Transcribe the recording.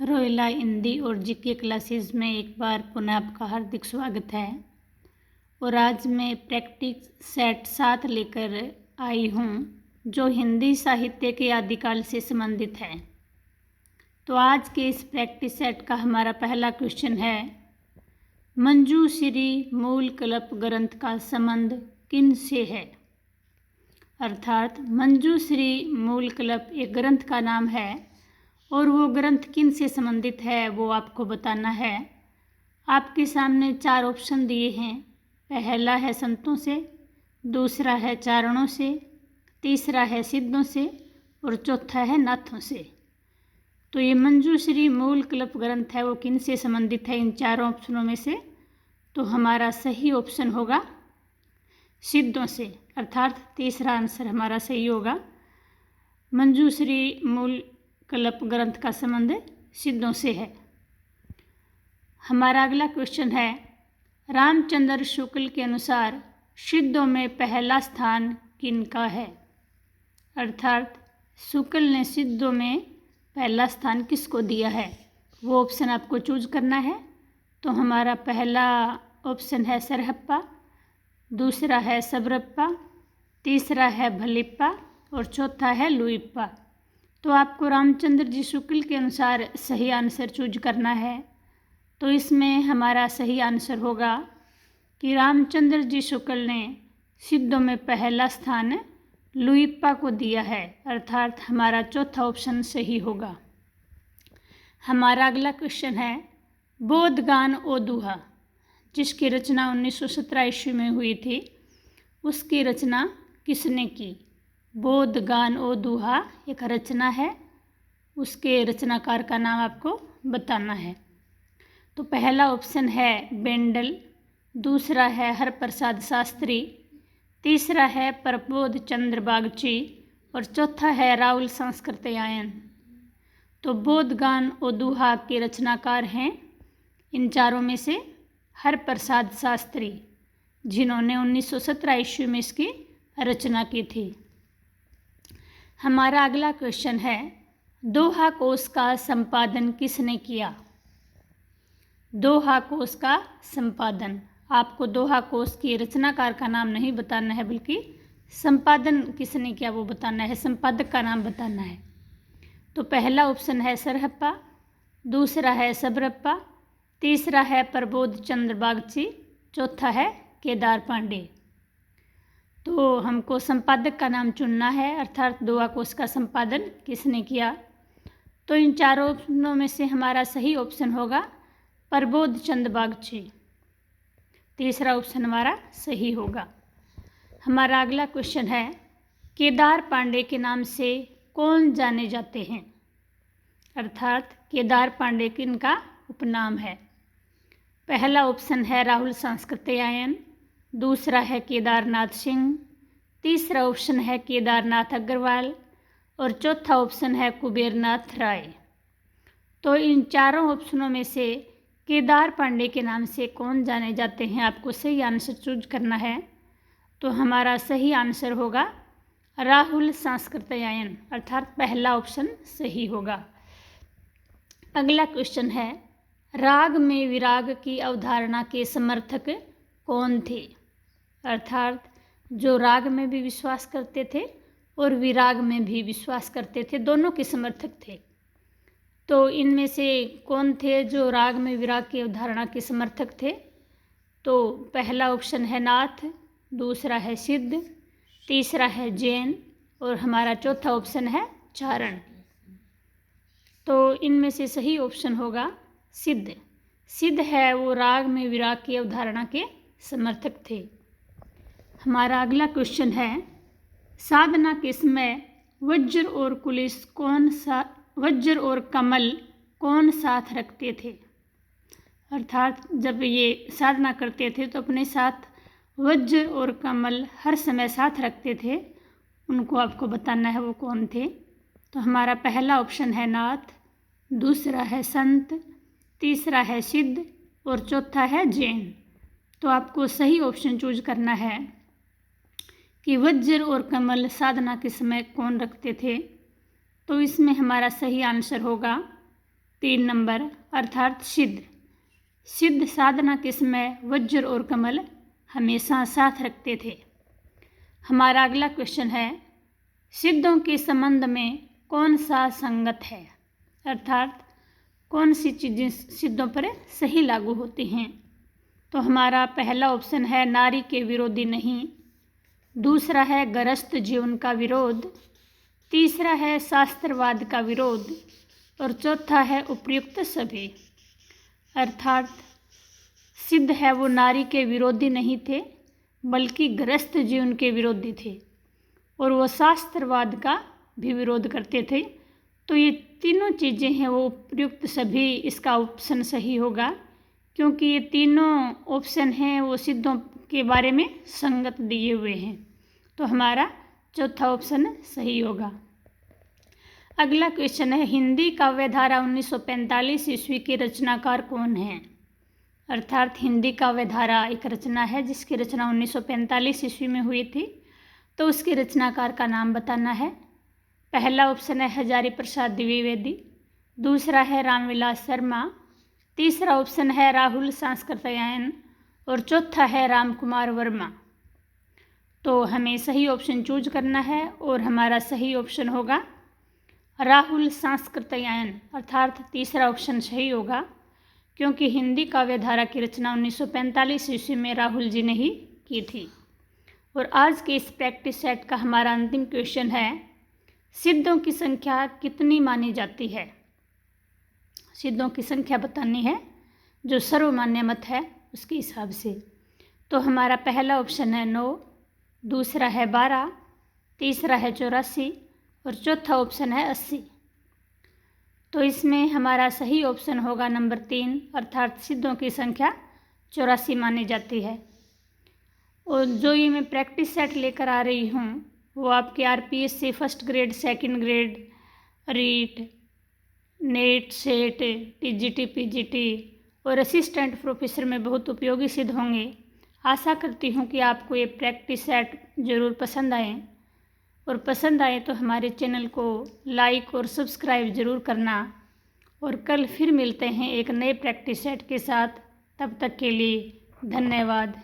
रोयला हिंदी और GK classes में एक बार पुनः आपका हार्दिक स्वागत है। और आज मैं प्रैक्टिस सेट 7 लेकर आई हूँ जो हिंदी साहित्य के आदिकाल से संबंधित है। तो आज के इस प्रैक्टिस सेट का हमारा पहला क्वेश्चन है, मंजूश्री मूल कल्प ग्रंथ का संबंध किन से है। अर्थात मंजूश्री मूल कल्प एक ग्रंथ का नाम है और वो ग्रंथ किन से संबंधित है वो आपको बताना है। आपके सामने 4 ऑप्शन दिए हैं। पहला है संतों से, दूसरा है चारणों से, तीसरा है सिद्धों से और चौथा है नाथों से। तो ये मंजूश्री मूल कल्प ग्रंथ है वो किन से संबंधित है इन 4 ऑप्शनों में से। तो हमारा सही ऑप्शन होगा सिद्धों से, अर्थात तीसरा आंसर हमारा सही होगा। मंजूश्री मूल कल्प ग्रंथ का संबंध सिद्धों से है। हमारा अगला क्वेश्चन है, रामचंद्र शुक्ल के अनुसार सिद्धों में पहला स्थान किनका है। अर्थात शुक्ल ने सिद्धों में पहला स्थान किसको दिया है, वो ऑप्शन आपको चूज करना है। तो हमारा पहला ऑप्शन है सरहप्पा, दूसरा है सबरप्पा, तीसरा है भलिप्पा और चौथा है लुइप्पा। तो आपको रामचंद्र जी शुक्ल के अनुसार सही आंसर चूज करना है। तो इसमें हमारा सही आंसर होगा कि रामचंद्र जी शुक्ल ने सिद्धों में पहला स्थान लुइप्पा को दिया है, अर्थात हमारा चौथा ऑप्शन सही होगा। हमारा अगला क्वेश्चन है, बोधगान ओ दूहा जिसकी रचना 1917 ईस्वी में हुई थी, उसकी रचना किसने की। बोधगान ओ दूहा एक रचना है, उसके रचनाकार का नाम आपको बताना है। तो पहला ऑप्शन है बेंडल, दूसरा है हरप्रसाद शास्त्री, तीसरा है प्रबोध चंद्र बागची और चौथा है राहुल संस्कृतयायन। तो बोधगान ओ दूहा के रचनाकार हैं इन चारों में से हरप्रसाद शास्त्री, जिन्होंने 1917 ईस्वी में इसकी रचना की थी। हमारा अगला क्वेश्चन है, दोहा कोश का संपादन किसने किया। दोहा कोश का संपादन, आपको दोहा कोश की रचनाकार का नाम नहीं बताना है बल्कि संपादन किसने किया वो बताना है, संपादक का नाम बताना है। तो पहला ऑप्शन है सरहप्पा, दूसरा है सबरप्पा, तीसरा है प्रबोध चंद्र बागची, चौथा है केदार पांडे। तो हमको संपादक का नाम चुनना है, अर्थात दोहा कोश का संपादन किसने किया। तो इन चारों ऑप्शनों में से हमारा सही ऑप्शन होगा प्रबोध चंद्र बागची, तीसरा ऑप्शन हमारा सही होगा। हमारा अगला क्वेश्चन है, केदार पांडे के नाम से कौन जाने जाते हैं। अर्थात केदार पांडे किनका उपनाम है। पहला ऑप्शन है राहुल संस्कृतयायन, दूसरा है केदारनाथ सिंह, तीसरा ऑप्शन है केदारनाथ अग्रवाल और चौथा ऑप्शन है कुबेरनाथ राय। तो इन चारों ऑप्शनों में से केदार पांडे के नाम से कौन जाने जाते हैं, आपको सही आंसर चूज करना है। तो हमारा सही आंसर होगा राहुल संस्कृतयायन, अर्थात पहला ऑप्शन सही होगा। अगला क्वेश्चन है, राग में विराग की अवधारणा के समर्थक कौन थे। अर्थात जो राग में भी विश्वास करते थे और विराग में भी विश्वास करते थे, दोनों के समर्थक थे। तो इनमें से कौन थे जो राग में विराग की अवधारणा के समर्थक थे। तो पहला ऑप्शन है नाथ, दूसरा है सिद्ध, तीसरा है जैन और हमारा चौथा ऑप्शन है चारण। तो इनमें से सही ऑप्शन होगा सिद्ध। सिद्ध है वो राग में विराग की अवधारणा के समर्थक थे। हमारा अगला क्वेश्चन है, साधना के समय वज्र और कमल कौन साथ रखते थे। अर्थात जब ये साधना करते थे तो अपने साथ वज्र और कमल हर समय साथ रखते थे, उनको आपको बताना है वो कौन थे। तो हमारा पहला ऑप्शन है नाथ, दूसरा है संत, तीसरा है सिद्ध और चौथा है जैन। तो आपको सही ऑप्शन चूज करना है कि वज्र और कमल साधना के समय कौन रखते थे। तो इसमें हमारा सही आंसर होगा 3 नंबर अर्थात सिद्ध। सिद्ध साधना के समय वज्र और कमल हमेशा साथ रखते थे। हमारा अगला क्वेश्चन है, सिद्धों के संबंध में कौन सा संगत है, अर्थात कौन सी चीज़ें सिद्धों पर सही लागू होती हैं। तो हमारा पहला ऑप्शन है नारी के विरोधी नहीं, दूसरा है गृहस्थ जीवन का विरोध, तीसरा है शास्त्रवाद का विरोध और चौथा है उपयुक्त सभी। अर्थात सिद्ध है वो नारी के विरोधी नहीं थे बल्कि गृहस्थ जीवन के विरोधी थे और वो शास्त्रवाद का भी विरोध करते थे। तो ये तीनों चीज़ें हैं वो उपयुक्त सभी, इसका ऑप्शन सही होगा क्योंकि ये तीनों ऑप्शन हैं वो सिद्धों के बारे में संगत दिए हुए हैं। तो हमारा चौथा ऑप्शन सही होगा। अगला क्वेश्चन है, हिंदी काव्यधारा 1945 ईस्वी के रचनाकार कौन हैं, अर्थात हिंदी काव्यधारा एक रचना है जिसकी रचना 1945 ईस्वी में हुई थी। तो उसके रचनाकार का नाम बताना है। पहला ऑप्शन है हजारी प्रसाद द्विवेदी, दूसरा है रामविलास शर्मा, तीसरा ऑप्शन है राहुल सांस्कृत्यायन और चौथा है राम कुमार वर्मा। तो हमें सही ऑप्शन चूज करना है और हमारा सही ऑप्शन होगा राहुल सांस्कृत्यायन, अर्थात तीसरा ऑप्शन सही होगा क्योंकि हिंदी काव्यधारा की रचना 1945 ईस्वी में राहुल जी ने ही की थी। और आज के इस प्रैक्टिस सेट का हमारा अंतिम क्वेश्चन है, सिद्धों की संख्या कितनी मानी जाती है। सिद्धों की संख्या बतानी है जो सर्वमान्य मत है उसके हिसाब से। तो हमारा पहला ऑप्शन है 9, दूसरा है 12, तीसरा है 84 और चौथा ऑप्शन है 80। तो इसमें हमारा सही ऑप्शन होगा नंबर 3, अर्थात सिद्धों की संख्या 84 मानी जाती है। और जो ये मैं प्रैक्टिस सेट लेकर आ रही हूँ वो आपके RPSC first grade, second grade, REET, NET, SET, TGT, PGT और असिस्टेंट प्रोफेसर में बहुत उपयोगी सिद्ध होंगे। आशा करती हूँ कि आपको ये प्रैक्टिस सेट ज़रूर पसंद आए और पसंद आए तो हमारे चैनल को लाइक और सब्सक्राइब ज़रूर करना। और कल फिर मिलते हैं एक नए प्रैक्टिस सेट के साथ। तब तक के लिए धन्यवाद।